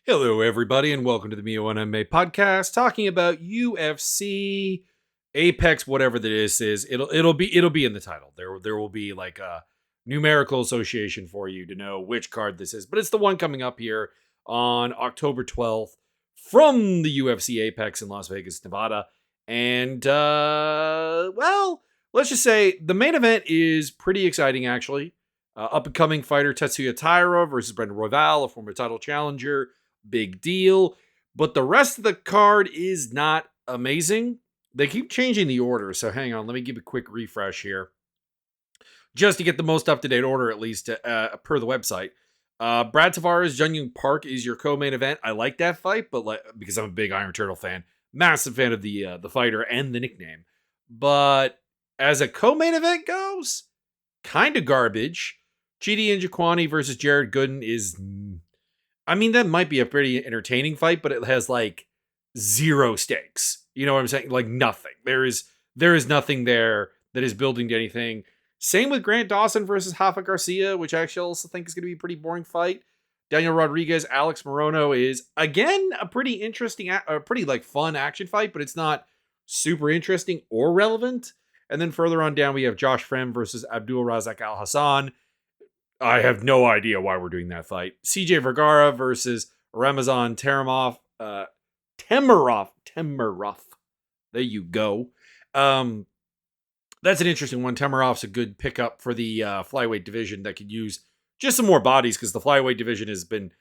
Hello, everybody, and welcome to the Mio1MMA podcast, talking about UFC, Apex, whatever this is. It'll be in the title. There will be like a numerical association for you to know which card this is, but it's the one coming up here on October 12th from the UFC Apex in Las Vegas, Nevada. And well, let's just say the main event is pretty exciting, actually. Up and coming fighter Tetsuya Taira versus Brendan Royval, a former title challenger. Big deal. But the rest of the card is not amazing. They keep changing the order, so hang on. Let me give a quick refresh here. Just to get the most up-to-date order, at least, per the website. Brad Tavares, Jun Young Park is your co-main event. I like that fight, but because I'm a big Iron Turtle fan. Massive fan of the fighter and the nickname. But as a co-main event goes, kind of garbage. Chidi Njokuani versus Jared Gooden is... I mean, that might be a pretty entertaining fight, but it has like zero stakes. You know what I'm saying? Like nothing. There is nothing there that is building to anything. Same with Grant Dawson versus Rafa Garcia, which I actually also think is going to be a pretty boring fight. Daniel Rodriguez, Alex Morono is again a pretty interesting, pretty like fun action fight, but it's not super interesting or relevant. And then further on down, we have Josh Frem versus Abdul Razak Al Hassan. I have no idea why we're doing that fight. CJ Vergara versus Ramazan Temirov. Temirov. There you go. That's an interesting one. Temirov's a good pickup for the flyweight division that could use just some more bodies, because the flyweight division has been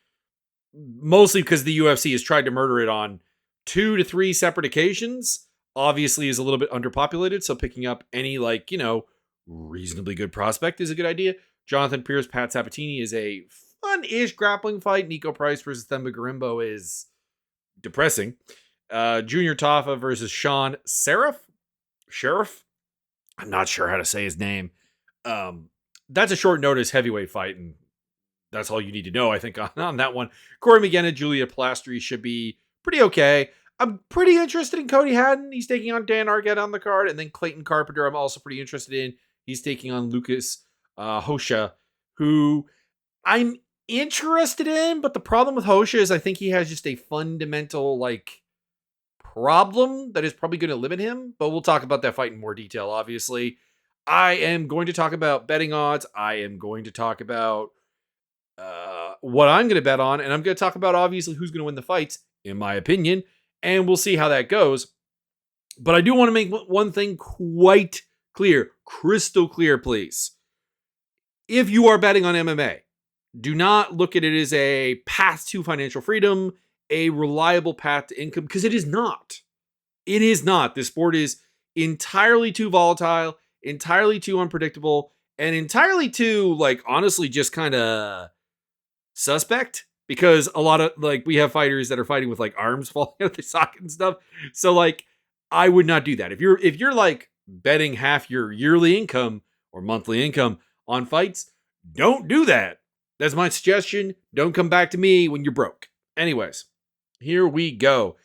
mostly because the UFC has tried to murder it on 2 to 3 separate occasions. Obviously is a little bit underpopulated, so picking up any reasonably good prospect is a good idea. Jonathan Pierce, Pat Sabatini is a fun-ish grappling fight. Nico Price versus Themba Garimbo is depressing. Junior Tafa versus Sean Sheriff? I'm not sure how to say his name. That's a short notice heavyweight fight, and that's all you need to know, I think, on that one. Corey McGinnis, Julia Plastri should be pretty okay. I'm pretty interested in Cody Haddon. He's taking on Dan Arquette on the card. And then Clayton Carpenter, I'm also pretty interested in. He's taking on Lucas Hosha, who I'm interested in, but the problem with Hosha is I think he has just a fundamental problem that is probably going to limit him, but we'll talk about that fight in more detail. Obviously, I am going to talk about betting odds. I am going to talk about what I'm going to bet on, and I'm going to talk about obviously who's going to win the fights, in my opinion, and we'll see how that goes. But I do want to make one thing quite clear, crystal clear, please. If you are betting on MMA, do not look at it as a path to financial freedom, a reliable path to income, because it is not. It is not. This sport is entirely too volatile, entirely too unpredictable, and entirely too, honestly, just kind of suspect. Because a lot of, we have fighters that are fighting with, arms falling out of their socket and stuff. So, I would not do that. If you're betting half your yearly income or monthly income on fights, don't do that. That's my suggestion. Don't come back to me when you're broke. Anyways, here we go.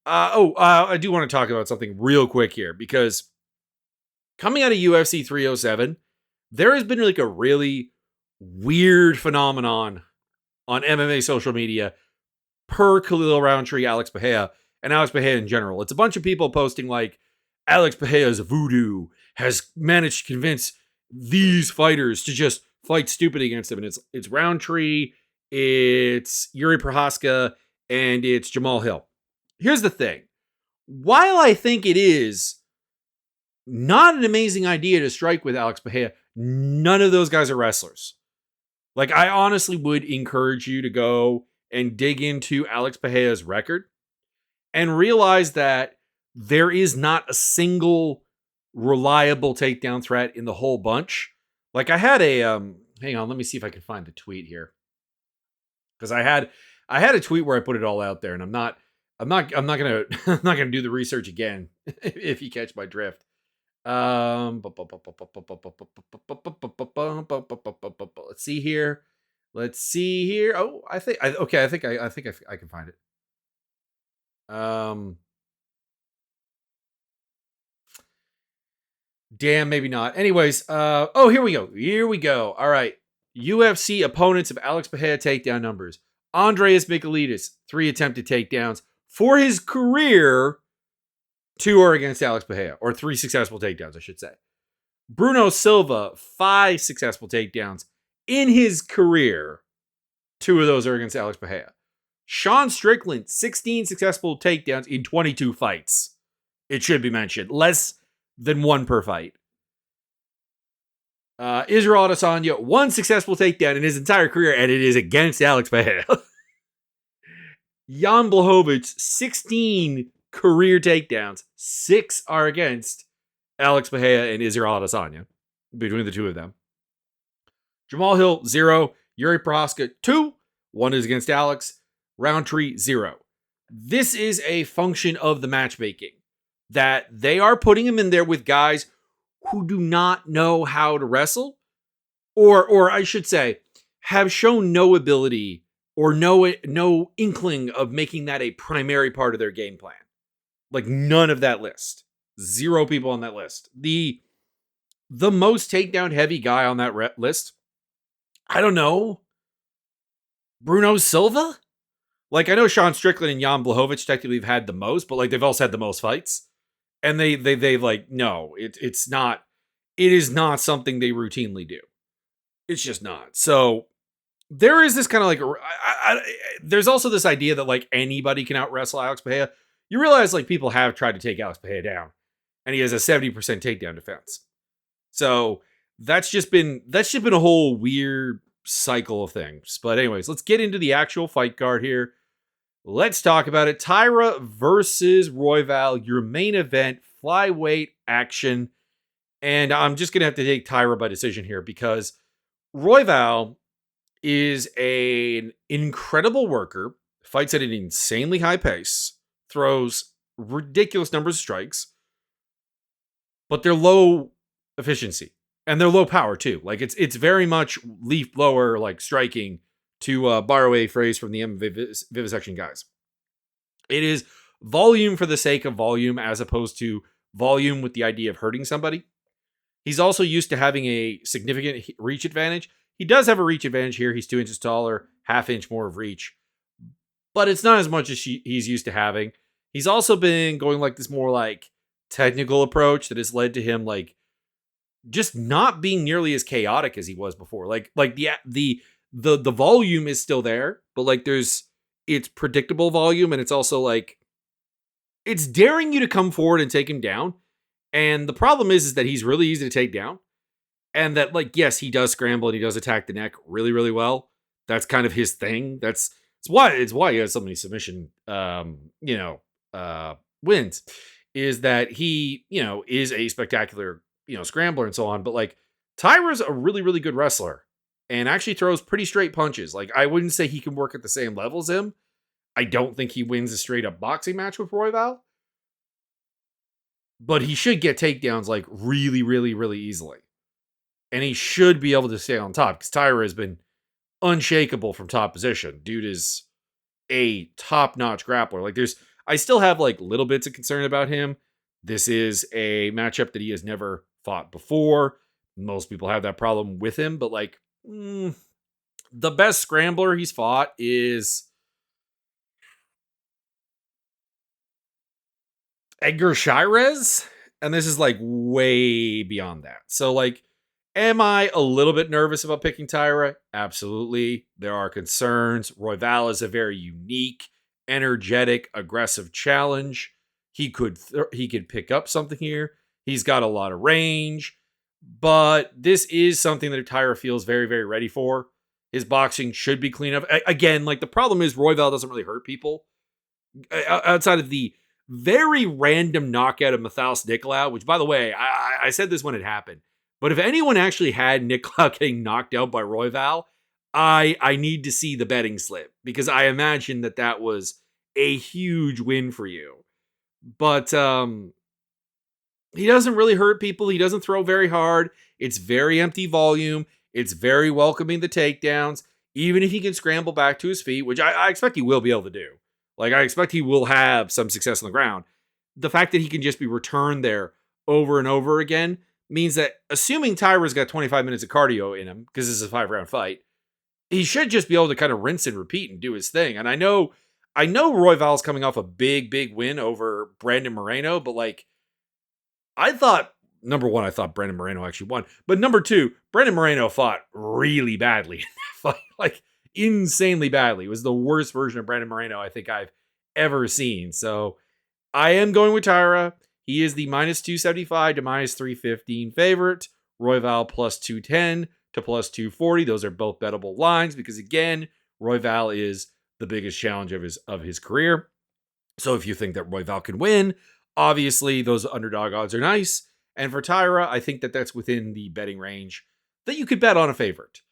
I do want to talk about something real quick here, because coming out of UFC 307, there has been a really weird phenomenon on MMA social media per Khalil Roundtree, Alex Bahia, and Alex Bahia in general. It's a bunch of people posting Alex Bahia's voodoo has managed to convince these fighters to just fight stupid against him. And it's Roundtree, it's Yuri Prohaska, and it's Jamal Hill. Here's the thing. While I think it is not an amazing idea to strike with Alex Bahia, none of those guys are wrestlers. I honestly would encourage you to go and dig into Alex Bahia's record and realize that there is not a single reliable takedown threat in the whole bunch. I had a hang on, let me see if I can find the tweet here. Because I had a tweet where I put it all out there, and I'm not gonna I'm not gonna do the research again if you catch my drift. Let's see here. Oh, I think I can find it. Damn, maybe not. Anyways, here we go. All right. UFC opponents of Alex Bahia takedown numbers. Andreas Michailidis, 3 attempted takedowns. For his career, 2 are against Alex Pereira, or 3 successful takedowns, I should say. Bruno Silva, 5 successful takedowns in his career. 2 of those are against Alex Pereira. Sean Strickland, 16 successful takedowns in 22 fights. It should be mentioned. Less than 1 per fight. Israel Adesanya, 1 successful takedown in his entire career, and it is against Alex Pereira. Jan Blachowicz, 16 career takedowns. 6 are against Alex Pereira and Israel Adesanya, between the 2 of them. Jamal Hill, 0. Yuri Prohaska, 2. 1 is against Alex. Roundtree, 0. This is a function of the matchmaking, that they are putting him in there with guys who do not know how to wrestle, or I should say, have shown no ability or no inkling of making that a primary part of their game plan. Like, none of that list. 0 people on that list. The most takedown heavy guy on that list, I don't know, Bruno Silva? Like, I know Sean Strickland and Jan Blachowicz technically have had the most, but like, they've also had the most fights. And they like, no, it's not, it is not something they routinely do. It's just not. So there is this kind of like, there's also this idea that like anybody can out wrestle Alex Pereira. You realize like people have tried to take Alex Pereira down, and he has a 70% takedown defense. So that's just been a whole weird cycle of things. But anyways, let's get into the actual fight card here. Let's talk about it. Taira versus Royval, your main event, flyweight action. And I'm just going to have to take Taira by decision here, because Royval is an incredible worker, fights at an insanely high pace, throws ridiculous numbers of strikes, but they're low efficiency and they're low power too. Like, it's very much leaf blower like striking, to borrow a phrase from the vivisection guys. It is volume for the sake of volume, as opposed to volume with the idea of hurting somebody. He's also used to having a significant reach advantage. He does have a reach advantage here. He's 2 inches taller, ½ inch more of reach, but it's not as much as he's used to having. He's also been going like this more like technical approach that has led to him like just not being nearly as chaotic as he was before. Like the volume is still there, but like it's predictable volume, and it's also like it's daring you to come forward and take him down. And the problem is that he's really easy to take down, and that like, yes, he does scramble and he does attack the neck really, really well. That's kind of his thing. It's why he has so many submission wins, is that he, is a spectacular, scrambler and so on. But like, Taira's a really, really good wrestler and actually throws pretty straight punches. Like, I wouldn't say he can work at the same level as him. I don't think he wins a straight up boxing match with Royval, but he should get takedowns like really, really, really easily. And he should be able to stay on top, because Taira has been unshakable from top position. Dude is a top-notch grappler. Like, I still have like little bits of concern about him. This is a matchup that he has never fought before. Most people have that problem with him, but like, the best scrambler he's fought is Edgar Shirez, and this is like way beyond that. So like, am I a little bit nervous about picking Taira? Absolutely. There are concerns. Royval is a very unique, energetic, aggressive challenge. He could pick up something here. He's got a lot of range, but this is something that Taira feels very, very ready for. His boxing should be clean up. Again, like, the problem is Royval doesn't really hurt people outside of the very random knockout of Mathaus Nicolau, which, by the way, I said this when it happened, but if anyone actually had Nicolau getting knocked out by Royval, I need to see the betting slip, because I imagine that was a huge win for you. But he doesn't really hurt people. He doesn't throw very hard. It's very empty volume. It's very welcoming the takedowns, even if he can scramble back to his feet, which I expect he will be able to do. Like, I expect he will have some success on the ground. The fact that he can just be returned there over and over again means that, assuming Taira's got 25 minutes of cardio in him, because this is a 5-round fight, he should just be able to kind of rinse and repeat and do his thing. And I know Royval's coming off a big win over Brandon Moreno, but like I thought, number one, I thought Brandon Moreno actually won. But number two, Brandon Moreno fought really badly in that fight, like insanely badly. It was the worst version of Brandon Moreno I think I've ever seen. So I am going with Tyra. He is the minus 275 to minus 315 favorite. Royval plus 210 to plus 240. Those are both bettable lines because, again, Royval is the biggest challenge of his career. So if you think that Royval can win, obviously those underdog odds are nice. And for Tyra, I think that that's within the betting range that you could bet on a favorite.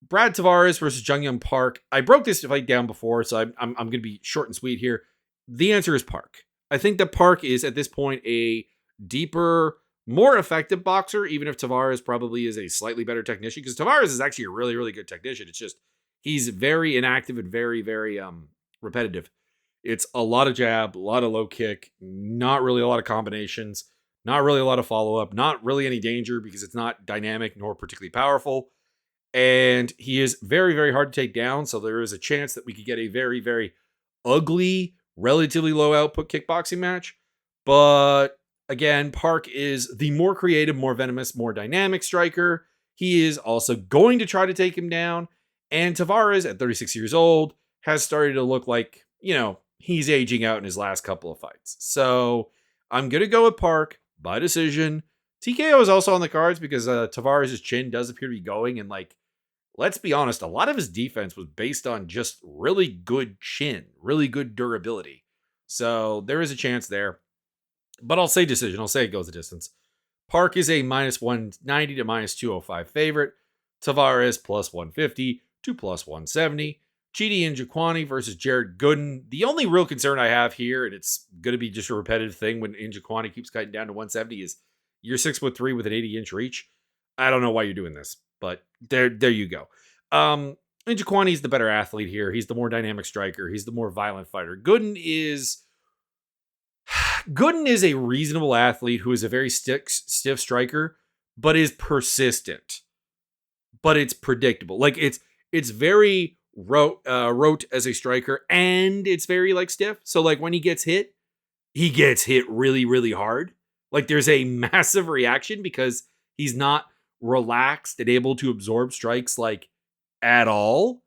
Brad Tavares versus Jung Young Park. I broke this fight down before, so I'm going to be short and sweet here. The answer is Park. I think that Park is at this point a deeper, more effective boxer, even if Tavares probably is a slightly better technician, because Tavares is actually a really good technician. It's just he's very inactive and very repetitive. It's a lot of jab, a lot of low kick, not really a lot of combinations, not really a lot of follow-up, not really any danger because it's not dynamic nor particularly powerful. And he is very hard to take down. So there is a chance that we could get a very ugly, relatively low output kickboxing match. But again, Park is the more creative, more venomous, more dynamic striker. He is also going to try to take him down. And Tavares, at 36 years old, has started to look like, he's aging out in his last couple of fights. So I'm going to go with Park by decision. TKO is also on the cards because Tavares' chin does appear to be going. And let's be honest, a lot of his defense was based on just really good chin, really good durability. So there is a chance there. But I'll say decision. I'll say it goes the distance. Park is a minus 190 to minus 205 favorite. Tavares plus 150 to plus 170. Chidi Njokuani versus Jared Gooden. The only real concern I have here, and it's going to be just a repetitive thing when Njokuani keeps cutting down to 170, is you're 6'3" with an 80-inch reach. I don't know why you're doing this, but there you go. Njokuani is the better athlete here. He's the more dynamic striker. He's the more violent fighter. Gooden is a reasonable athlete who is a very stiff striker, but is persistent. But it's predictable. It's very rote as a striker, and it's very stiff. So when he gets hit really hard. There's a massive reaction because he's not relaxed and able to absorb strikes at all.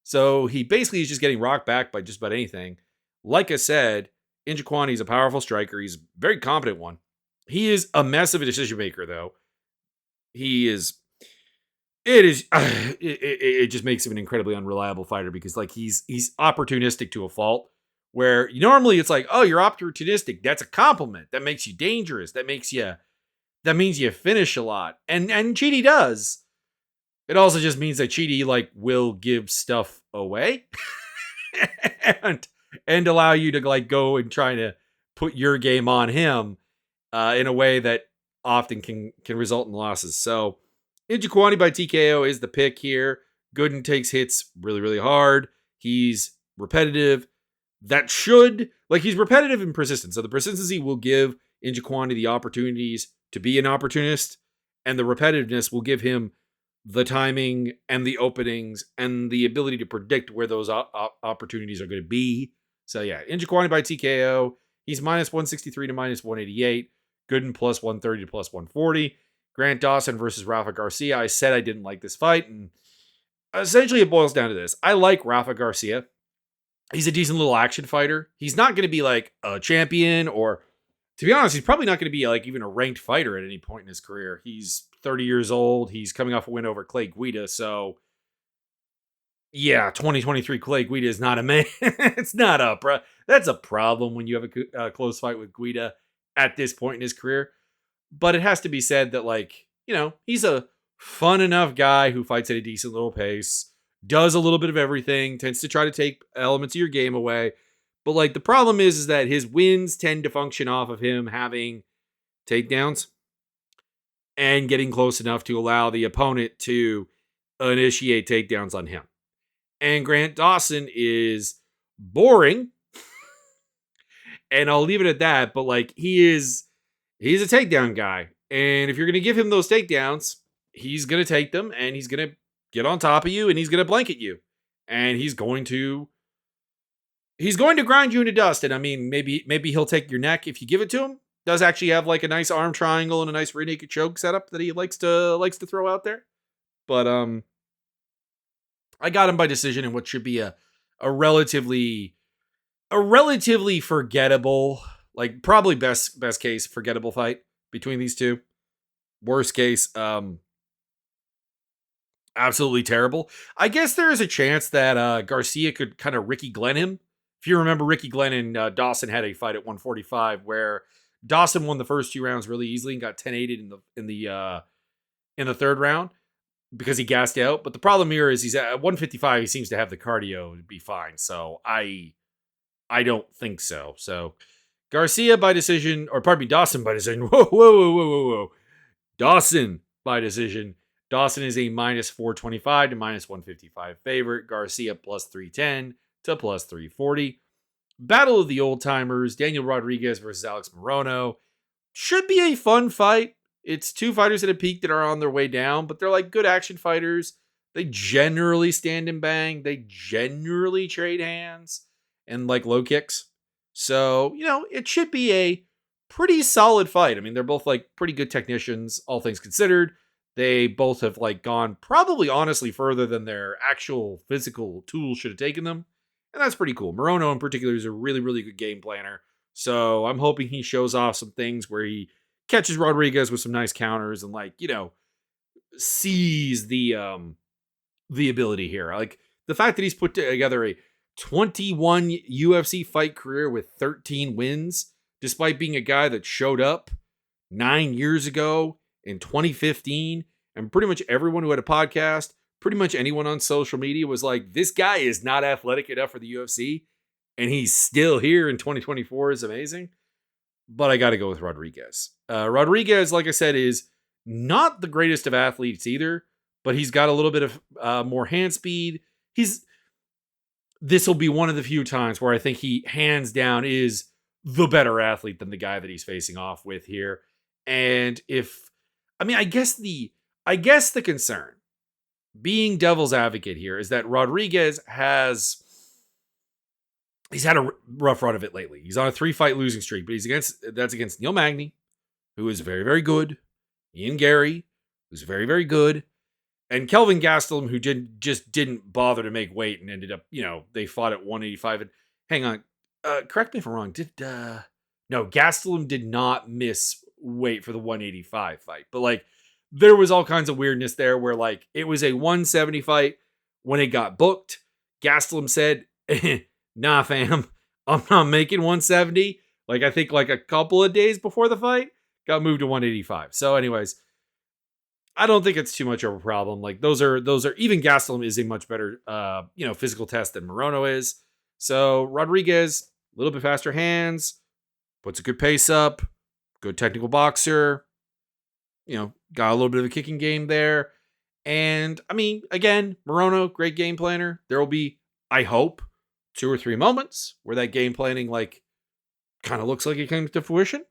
So he basically is just getting rocked back by just about anything. Like I said, Njokuani is a powerful striker. He's a very competent one. He is a mess of a decision maker, though. It just makes him an incredibly unreliable fighter because he's opportunistic to a fault. Where normally it's oh, you're opportunistic. That's a compliment. That makes you dangerous. That means you finish a lot. And Chidi does. It also just means that Chidi will give stuff away and allow you to go and try to put your game on him in a way that often can result in losses. So Njokuani by TKO is the pick here. Gooden takes hits really hard. He's repetitive. That should, he's repetitive and persistent. So the persistency will give Njokuani the opportunities to be an opportunist, and the repetitiveness will give him the timing and the openings and the ability to predict where those opportunities are going to be. So yeah, Njokuani by TKO. He's minus 163 to minus 188. Gooden plus 130 to plus 140. Grant Dawson versus Rafa Garcia. I said I didn't like this fight, and essentially it boils down to this. I like Rafa Garcia. He's a decent little action fighter. He's not going to be a champion, or to be honest, he's probably not going to be even a ranked fighter at any point in his career. He's 30 years old. He's coming off a win over Clay Guida. So yeah, 2023 Clay Guida is not a man. It's not that's a problem when you have a close fight with Guida at this point in his career. But it has to be said that he's a fun enough guy who fights at a decent little pace. Does a little bit of everything, tends to try to take elements of your game away. But the problem is that his wins tend to function off of him having takedowns and getting close enough to allow the opponent to initiate takedowns on him. And Grant Dawson is boring. And I'll leave it at that. But he's a takedown guy. And if you're going to give him those takedowns, he's going to take them and he's going to get on top of you and he's going to blanket you. And he's going to grind you into dust. And I mean, maybe he'll take your neck if you give it to him. Does actually have like a nice arm triangle and a nice rear naked choke setup that he likes to throw out there. But I got him by decision in what should be a relatively forgettable, like probably best case forgettable fight between these two. Worst case, absolutely terrible. I guess there is a chance that Garcia could kind of Ricky Glenn him. If you remember, Ricky Glenn and Dawson had a fight at 145 where Dawson won the first 2 rounds really easily and got 10-8'd in the third round because he gassed out. But the problem here is he's at 155. He seems to have the cardio to be fine. So I don't think so. So Garcia by decision, or pardon me, Dawson by decision. Whoa. Dawson by decision. Dawson is a minus 425 to minus 155 favorite. Garcia plus 310 to plus 340. Battle of the old timers. Daniel Rodriguez versus Alex Morono. Should be a fun fight. It's 2 fighters at a peak that are on their way down, but they're like good action fighters. They generally stand and bang. They generally trade hands and like low kicks. So, it should be a pretty solid fight. I mean, they're both like pretty good technicians, all things considered. They both have like gone probably honestly further than their actual physical tools should have taken them. And that's pretty cool. Morono in particular is a really, really good game planner. So I'm hoping he shows off some things where he catches Rodriguez with some nice counters and like, sees the ability here. Like the fact that he's put together a 21 UFC fight career with 13 wins, despite being a guy that showed up 9 years ago in 2015, and pretty much everyone who had a podcast, pretty much anyone on social media was like, this guy is not athletic enough for the UFC, and he's still here in 2024 is amazing. But I got to go with Rodriguez. Rodriguez, like I said, is not the greatest of athletes either, but he's got a little bit of more hand speed. This will be one of the few times where I think he hands down is the better athlete than the guy that he's facing off with here. And I guess the concern, being devil's advocate here, is that Rodriguez he's had a rough run of it lately. He's on a 3-fight losing streak, but that's against Neil Magny, who is very, very good. Ian Gary, who's very, very good. And Kelvin Gastelum, who just didn't bother to make weight and ended up, they fought at 185. And hang on, correct me if I'm wrong. No, Gastelum did not miss weight for the 185 fight. But like, there was all kinds of weirdness there where like, it was a 170 fight. When it got booked, Gastelum said, nah, fam, I'm not making 170. Like, I think like a couple of days before the fight, got moved to 185. So anyways, I don't think it's too much of a problem. Like those are even Gastelum is a much better, physical test than Morono is. So Rodriguez, a little bit faster hands, puts a good pace up, good technical boxer, got a little bit of a kicking game there. And I mean, again, Morono, great game planner. There will be, I hope, 2 or 3 moments where that game planning like kind of looks like it came to fruition.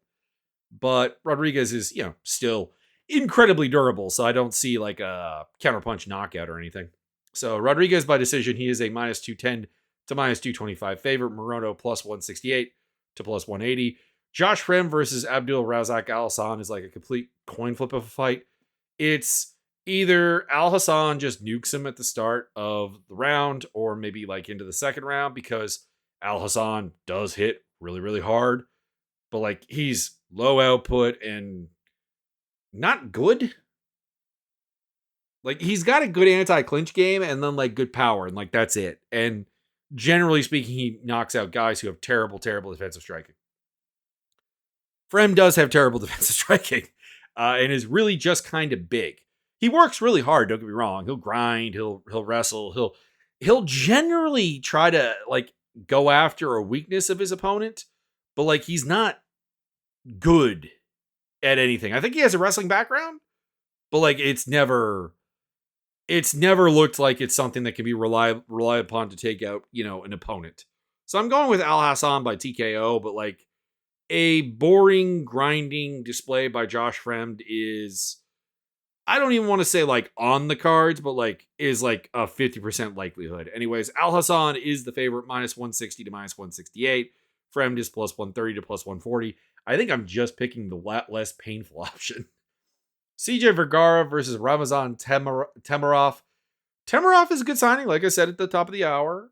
But Rodriguez is, still incredibly durable, so I don't see like a counterpunch knockout or anything. So Rodriguez by decision, he is a minus 210 to minus 225 favorite. Morono plus 168 to plus 180. Josh Frem versus Abdul Razak Al Hassan is like a complete coin flip of a fight. It's either Al Hassan just nukes him at the start of the round or maybe like into the second round, because Al Hassan does hit really, really hard, but like he's low output and not good. Like he's got a good anti-clinch game and then like good power and like that's it. And generally speaking, he knocks out guys who have terrible, terrible defensive striking. Frem does have terrible defensive striking and is really just kind of big. He works really hard, don't get me wrong. He'll grind, he'll wrestle, he'll generally try to like go after a weakness of his opponent, but like he's not good at anything. I think he has a wrestling background, but like it's never looked like it's something that can be relied upon to take out, an opponent. So I'm going with Al Hassan by TKO, but like a boring grinding display by Josh Fremd is I don't even want to say like on the cards, but like is like a 50% likelihood. Anyways, Al Hassan is the favorite, -160 to -168. Fremd is +130 to +140. I think I'm just picking the less painful option. CJ Vergara versus Ramazan Temirov. Temirov is a good signing, like I said at the top of the hour.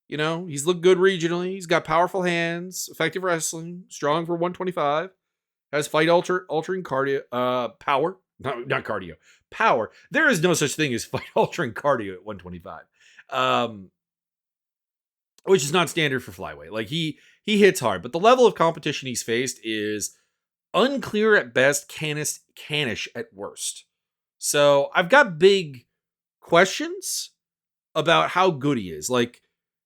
You know, he's looked good regionally. He's got powerful hands, effective wrestling, strong for 125, has altering cardio, power. Not cardio, power. There is no such thing as fight altering cardio at 125, which is not standard for flyweight. Like he hits hard, but the level of competition he's faced is unclear at best, cannish at worst. So I've got big questions about how good he is. Like,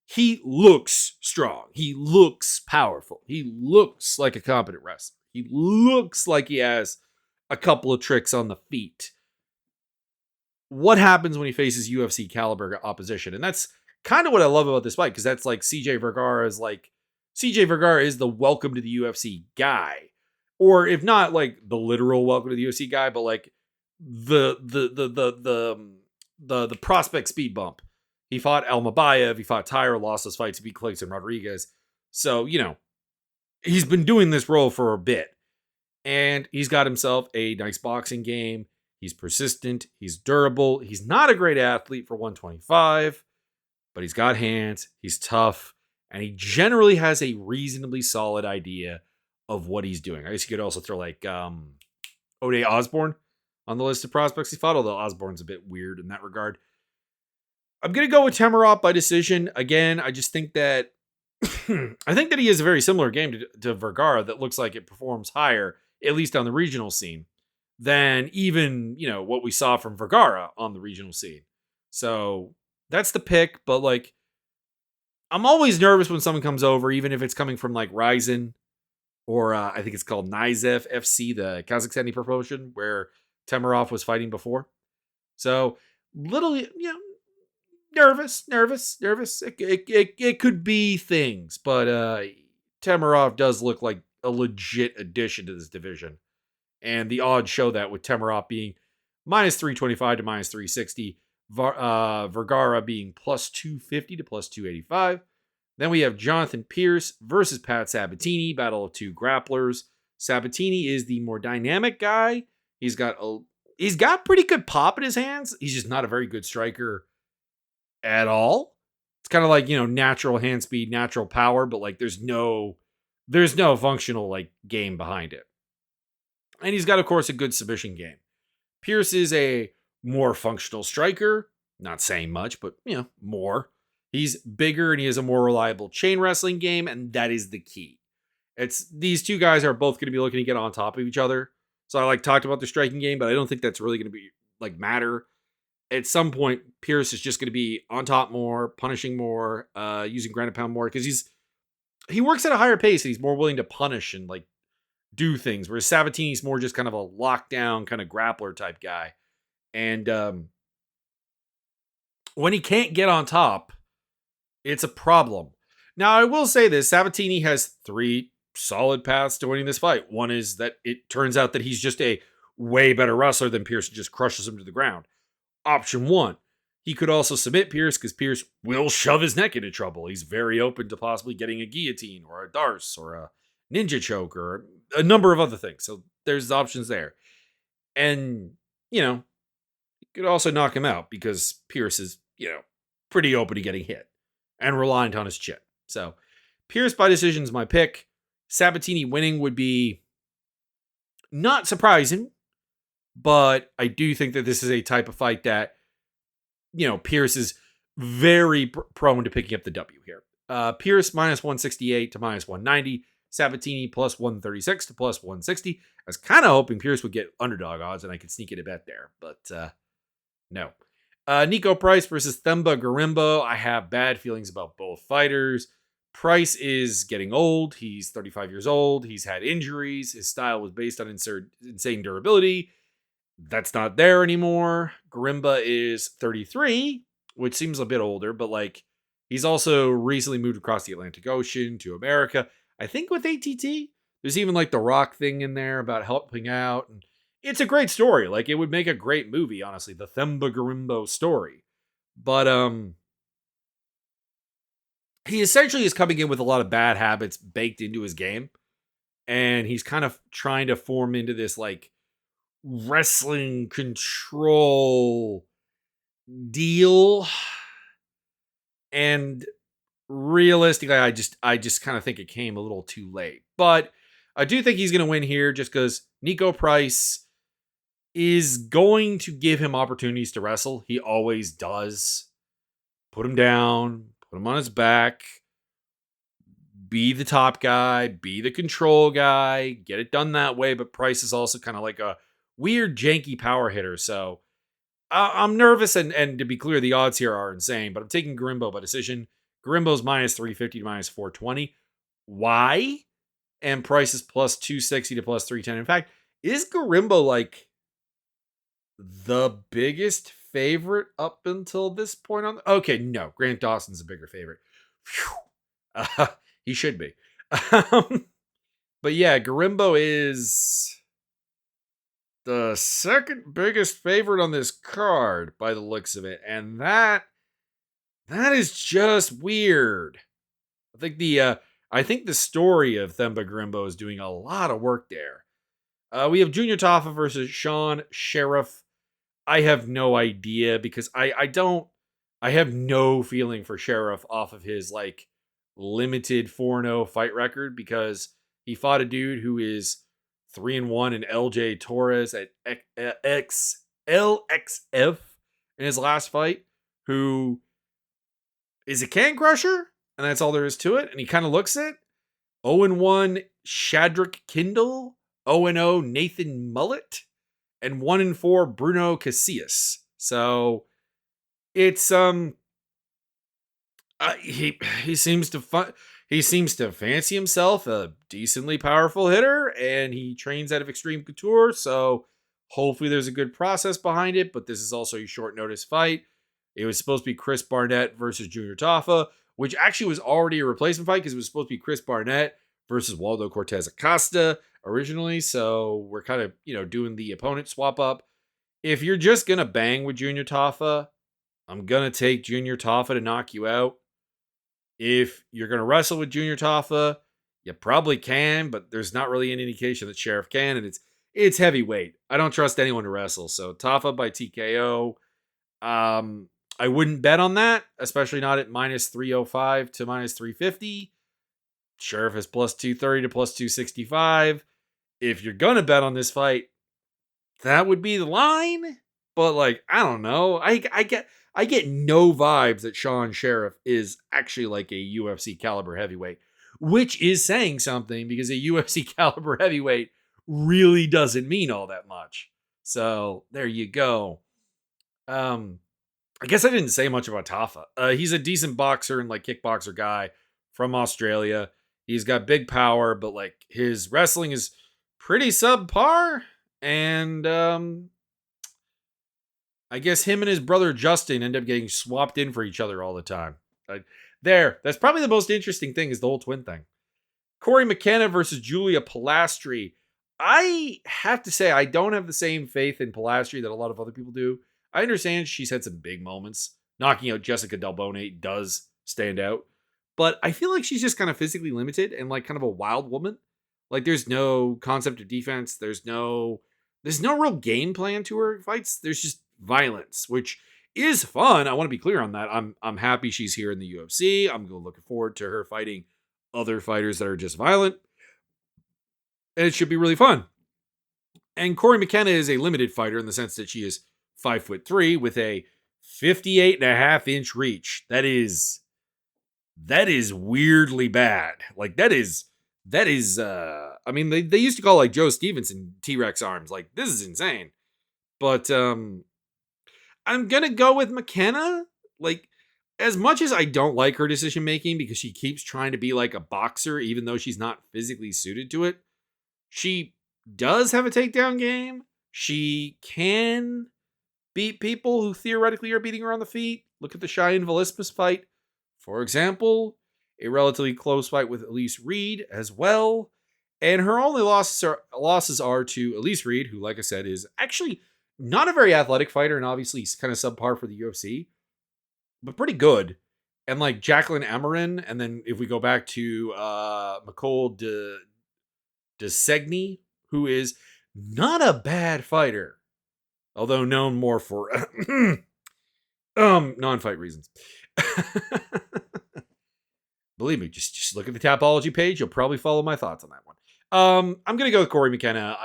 he looks strong. He looks powerful. He looks like a competent wrestler. He looks like he has a couple of tricks on the feet. What happens when he faces UFC caliber opposition? And that's kind of what I love about this fight, because that's like CJ Vergara is the welcome to the UFC guy. Or if not like the literal welcome to the UFC guy, but like the prospect speed bump. He fought Almabayev, he fought Tyre, lost his fights, he beat Clayton Rodriguez. So, you know, he's been doing this role for a bit. And he's got himself a nice boxing game. He's persistent. He's durable. He's not a great athlete for 125, but he's got hands. He's tough. And he generally has a reasonably solid idea of what he's doing. I guess you could also throw like Ode Osborne on the list of prospects he fought, although Osborne's a bit weird in that regard. I'm going to go with Temirov by decision. Again, I just think that I think that he has a very similar game to Vergara that looks like it performs higher, at least on the regional scene, than even, you know, what we saw from Vergara on the regional scene. So that's the pick, but like, I'm always nervous when someone comes over, even if it's coming from like Ryzen or I think it's called Nizev FC, the Kazakhstani promotion where Temirov was fighting before. So little, you know, nervous. It could be things, but Temirov does look like a legit addition to this division. And the odds show that with Temirov being -325 to -360, Vergara being +250 to +285. Then we have Jonathan Pierce versus Pat Sabatini, battle of two grapplers. Sabatini is the more dynamic guy. He's got pretty good pop in his hands. He's just not a very good striker at all. It's kind of like, you know, natural hand speed, natural power, but like there's no functional like game behind it. And he's got, of course, a good submission game. Pierce is a more functional striker. Not saying much, but, you know, more. He's bigger and he has a more reliable chain wrestling game, and that is the key. These two guys are both going to be looking to get on top of each other. So I like talked about the striking game, but I don't think that's really going to be like matter. At some point, Pierce is just going to be on top more, punishing more, using ground and pound more, because he works at a higher pace and he's more willing to punish and like do things, whereas Sabatini's more just kind of a lockdown kind of grappler type guy. And when he can't get on top, it's a problem. Now, I will say this, Sabatini has 3 solid paths to winning this fight. One is that it turns out that he's just a way better wrestler than Pierce and just crushes him to the ground. Option 1, he could also submit Pierce because Pierce will shove his neck into trouble. He's very open to possibly getting a guillotine or a darce or a ninja choke or a number of other things. So there's options there. And, you know, you could also knock him out because Pierce is, you know, pretty open to getting hit and reliant on his chin. So Pierce by decision is my pick. Sabatini winning would be not surprising, but I do think that this is a type of fight that, you know, Pierce is very prone to picking up the W here. Pierce -168 to -190. Sabatini +136 to +160. I was kind of hoping Pierce would get underdog odds and I could sneak in a bet there, but no. Nico Price versus Themba Garimbo. I have bad feelings about both fighters. Price is getting old. He's 35 years old. He's had injuries. His style was based on insane durability. That's not there anymore. Garimba is 33, which seems a bit older, but like he's also recently moved across the Atlantic Ocean to America. I think with ATT, there's even like the Rock thing in there about helping out. And it's a great story. Like it would make a great movie, honestly, the Themba Gorimbo story. But he essentially is coming in with a lot of bad habits baked into his game, and he's kind of trying to form into this like wrestling control deal. And realistically, I just kind of think it came a little too late. But I do think he's going to win here just because Nico Price is going to give him opportunities to wrestle. He always does. Put him down, put him on his back, be the top guy, be the control guy, get it done that way. But Price is also kind of like a weird, janky power hitter. So I'm nervous, and to be clear, the odds here are insane, but I'm taking Gorimbo by decision. Gorimbo's minus 350 to minus 420. Why? And Price is plus 260 to plus 310. In fact, is Gorimbo like the biggest favorite up until this point on? Okay, no. Grant Dawson's a bigger favorite. He should be. But yeah, Gorimbo is the second biggest favorite on this card by the looks of it, and that is just weird. I think the story of Themba Gorimbo is doing a lot of work there. We have Junior Tafa versus Sean Sheriff. I have no idea because I have no feeling for Sheriff off of his like limited 4-0 fight record because he fought a dude who is 3-1 in LJ Torres at LXF in his last fight, who is a can crusher, and that's all there is to it. And he kind of looks it. 0-1 Shadrack Kindle, 0-0 Nathan Mullet, and 1-4 Bruno Casillas. So it's he seems to fancy himself a decently powerful hitter, and he trains out of Extreme Couture, so hopefully there's a good process behind it, but this is also a short notice fight. It was supposed to be Chris Barnett versus Junior Tafa, which actually was already a replacement fight because it was supposed to be Chris Barnett versus Waldo Cortez Acosta originally, so we're kind of, doing the opponent swap up. If you're just going to bang with Junior Tafa, I'm going to take Junior Tafa to knock you out. If you're going to wrestle with Junior Tafa, you probably can, but there's not really any indication that Sheriff can, and it's heavyweight. I don't trust anyone to wrestle, so Tafa by TKO. I wouldn't bet on that, especially not at minus 305 to minus 350. Sheriff is plus 230 to plus 265. If you're going to bet on this fight, that would be the line, but I don't know. I get no vibes that Sean Sheriff is actually like a UFC caliber heavyweight, which is saying something because a UFC caliber heavyweight really doesn't mean all that much. So there you go. I guess I didn't say much about Tafa. He's a decent boxer and kickboxer guy from Australia. He's got big power, but his wrestling is pretty subpar. And I guess him and his brother Justin end up getting swapped in for each other all the time. That's probably the most interesting thing is the whole twin thing. Corey McKenna versus Julia Pilastri. I have to say I don't have the same faith in Pilastri that a lot of other people do. I understand she's had some big moments. Knocking out Jessica Del Bone does stand out. But I feel like she's just kind of physically limited and kind of a wild woman. There's no concept of defense. There's no real game plan to her fights. There's just violence, which is fun. I want to be clear on that. I'm happy she's here in the UFC. I'm looking forward to her fighting other fighters that are just violent. And it should be really fun. And Corey McKenna is a limited fighter in the sense that she is 5'3" with a 58.5-inch reach. That is weirdly bad. That is I mean they used to call Joe Stevenson T-Rex arms. This is insane. But I'm going to go with McKenna. As much as I don't like her decision making because she keeps trying to be like a boxer even though she's not physically suited to it. She does have a takedown game. She can beat people who theoretically are beating her on the feet. Look at the Cheyenne Velismus fight, for example. A relatively close fight with Elise Reed as well. And her only losses are to Elise Reed, who, like I said, is actually not a very athletic fighter and obviously kind of subpar for the UFC, but pretty good. And like Jacqueline Amarin, and then if we go back to McCall de Segni, who is not a bad fighter, although known more for non-fight reasons. Believe me, just look at the Tapology page. You'll probably follow my thoughts on that one. I'm gonna go with Corey McKenna.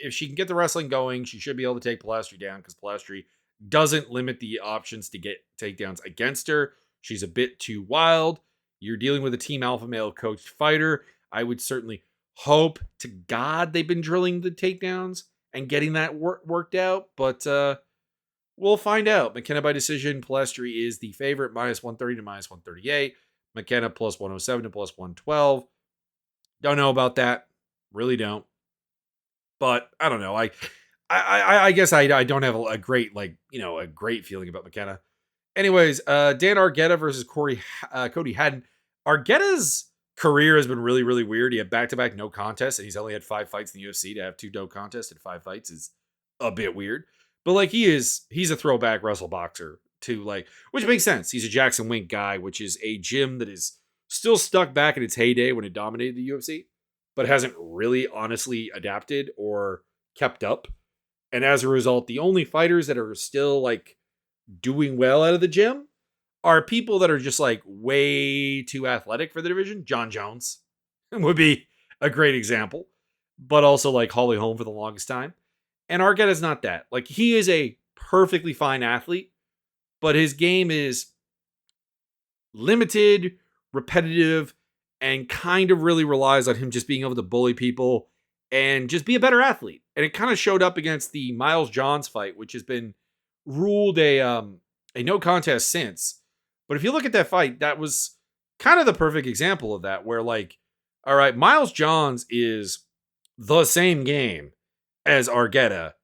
If she can get the wrestling going, she should be able to take Palastri down because Palastri doesn't limit the options to get takedowns against her. She's a bit too wild. You're dealing with a team alpha male coached fighter. I would certainly hope to God they've been drilling the takedowns and getting that worked out, but we'll find out. McKenna by decision. Palestri is the favorite, -130 to -138. McKenna +107 to +112. Don't know about that. Really don't. But I don't know. I guess I don't have a great a great feeling about McKenna. Anyways, Dan Argueta versus Cody Haddon. Argueta's career has been really, really weird. He had back-to-back no contests, and he's only had 5 fights in the UFC. To have 2 no contests and 5 fights is a bit weird. But like he's a throwback wrestle boxer to which makes sense. He's a Jackson Wink guy, which is a gym that is still stuck back in its heyday when it dominated the UFC, but hasn't really honestly adapted or kept up. And as a result, the only fighters that are still doing well out of the gym are people that are just way too athletic for the division. John Jones would be a great example, but also Holly Holm for the longest time. And Argueta's not that. He is a perfectly fine athlete, but his game is limited, repetitive, and kind of really relies on him just being able to bully people and just be a better athlete. And it kind of showed up against the Miles Johns fight, which has been ruled a no contest since. But if you look at that fight, that was kind of the perfect example of that, where all right, Miles Johns is the same game as Argueta,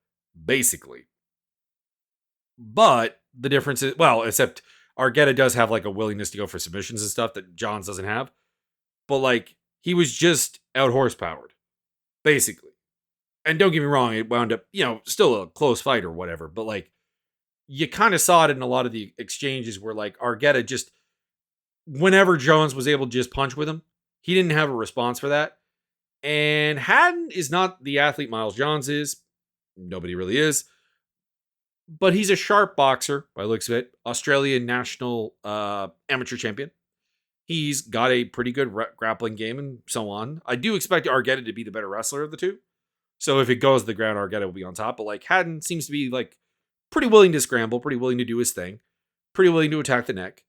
basically. But the difference is, except Argueta does have a willingness to go for submissions and stuff that Johns doesn't have. But he was just out horsepowered, basically. And don't get me wrong, it wound up, still a close fight or whatever. But you kind of saw it in a lot of the exchanges where Argueta just, whenever Jones was able to just punch with him, he didn't have a response for that. And Haddon is not the athlete Miles Johns is. Nobody really is. But he's a sharp boxer, by the looks of it. Australian national amateur champion. He's got a pretty good grappling game and so on. I do expect Argueta to be the better wrestler of the two. So if it goes to the ground, Argueta will be on top. But Haddon seems to be pretty willing to scramble, pretty willing to do his thing, pretty willing to attack the neck.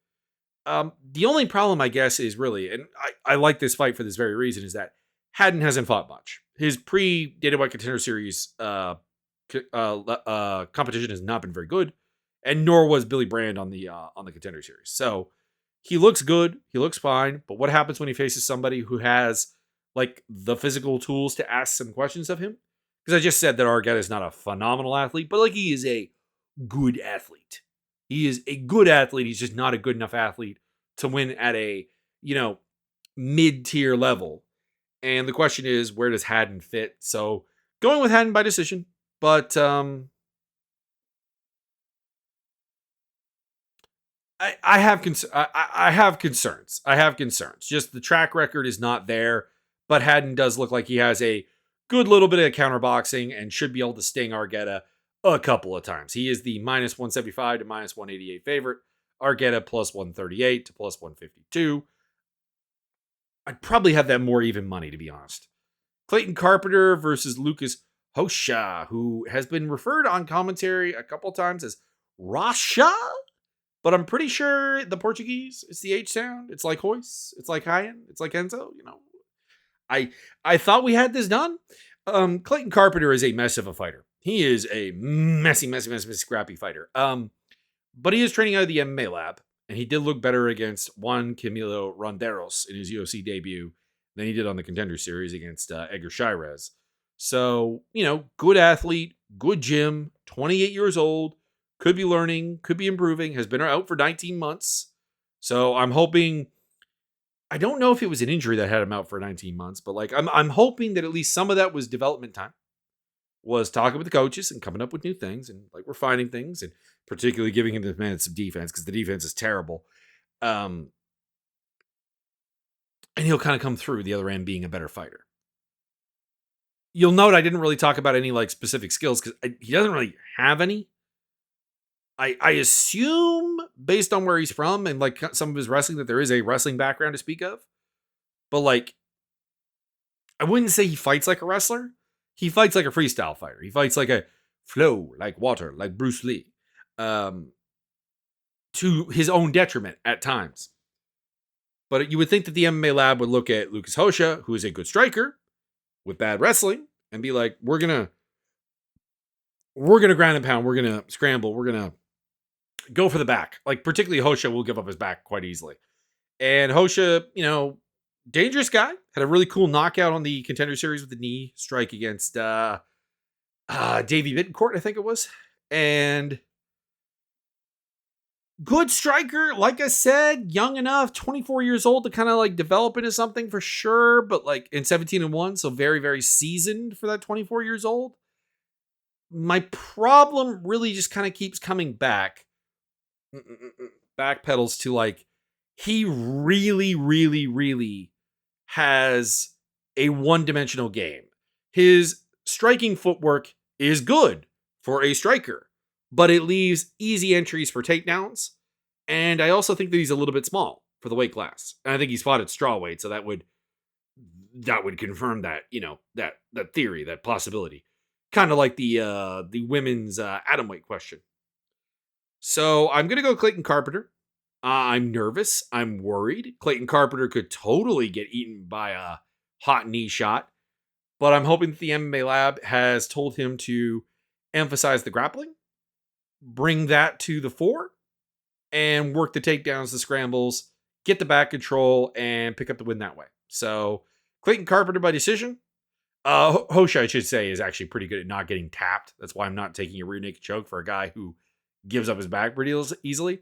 The only problem, I guess, is really, and I like this fight for this very reason, is that Haddon hasn't fought much. His pre-Dana White Contender Series competition has not been very good, and nor was Billy Brand on the Contender Series. So he looks good, he looks fine, but what happens when he faces somebody who has the physical tools to ask some questions of him? Because I just said that Argueta is not a phenomenal athlete, but he is a good athlete. He is a good athlete. He's just not a good enough athlete to win at a mid-tier level. And the question is, where does Haddon fit? So going with Haddon by decision, but I have concerns. I have concerns. Just the track record is not there, but Haddon does look like he has a good little bit of counterboxing and should be able to sting Argueta a couple of times. He is the -175 to -188 favorite. Argueta +138 to +152. I'd probably have that more even money, to be honest. Clayton Carpenter versus Lucas Hosha, who has been referred on commentary a couple times as Rasha, but I'm pretty sure the Portuguese, it's the H sound. It's like Hoyce. It's like Hyan. It's like Enzo. I thought we had this done. Clayton Carpenter is a mess of a fighter. He is a messy, scrappy fighter. But he is training out of the MMA lab, and he did look better against Juan Camilo Ronderos in his UFC debut than he did on the Contender Series against Edgar Shirez. So, good athlete, good gym, 28 years old, could be learning, could be improving, has been out for 19 months. So I'm hoping I don't know if it was an injury that had him out for 19 months, but like I'm hoping that at least some of that was development time, was talking with the coaches and coming up with new things and like refining things and particularly giving him the minutes of defense because the defense is terrible. Um, and he'll kind of come through the other end being a better fighter. You'll note I didn't really talk about any like specific skills because he doesn't really have any. I assume based on where he's from and like some of his wrestling that there is a wrestling background to speak of, but like I wouldn't say he fights like a wrestler. He fights like a freestyle fighter. He fights like a flow, like water, like Bruce Lee, um, to his own detriment at times. But you would think that the MMA lab would look at Lucas Hosha, who is a good striker with bad wrestling, and be like, we're gonna ground and pound, we're gonna scramble, we're gonna go for the back. Like particularly Hosha will give up his back quite easily. And Hosha, dangerous guy, had a really cool knockout on the Contender Series with the knee strike against Davey Bittencourt, I think it was. And good striker, like I said, young enough, 24 years old to kind of like develop into something for sure, but like in 17-1, so very, very seasoned for that 24 years old. My problem really just kind of keeps coming backpedals to like, he really, really, really has a one-dimensional game. His striking footwork is good for a striker, but it leaves easy entries for takedowns. And I also think that he's a little bit small for the weight class. And I think he's fought at strawweight, so that would confirm that, that theory, that possibility. Kind of like the women's atomweight question. So I'm gonna go Clayton Carpenter. I'm nervous. I'm worried. Clayton Carpenter could totally get eaten by a hot knee shot, but I'm hoping that the MMA lab has told him to emphasize the grappling, bring that to the fore, and work the takedowns, the scrambles, get the back control, and pick up the win that way. So Clayton Carpenter by decision. Hosha, I should say, is actually pretty good at not getting tapped. That's why I'm not taking a rear naked choke for a guy who gives up his back pretty easily.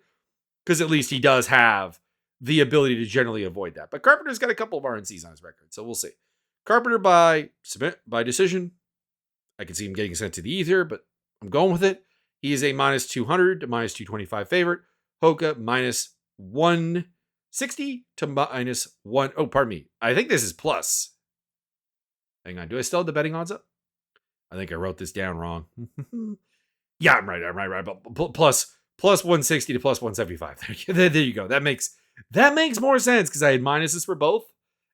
Because at least he does have the ability to generally avoid that. But Carpenter's got a couple of RNCs on his record, so we'll see. Carpenter by decision. I can see him getting sent to the ether, but I'm going with it. He is a minus 200 to minus 225 favorite. Hoka minus 160 to minus 1. Oh, pardon me. I think this is plus. Hang on. Do I still have the betting odds up? I think I wrote this down wrong. Yeah, I'm right. But plus 160 to plus 175. There you go. That makes more sense because I had minuses for both.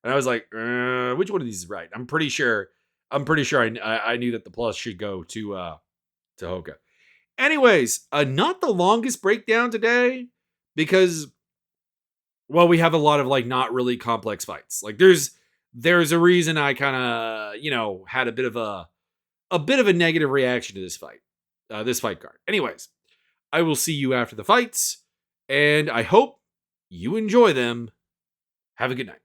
And I was like, which one of these is right? I'm pretty sure I knew that the plus should go to Hoka. Anyways, not the longest breakdown today because, well, we have a lot of like not really complex fights. Like there's a reason I kind of, had a bit of a negative reaction to this fight card. Anyways, I will see you after the fights and I hope you enjoy them. Have a good night.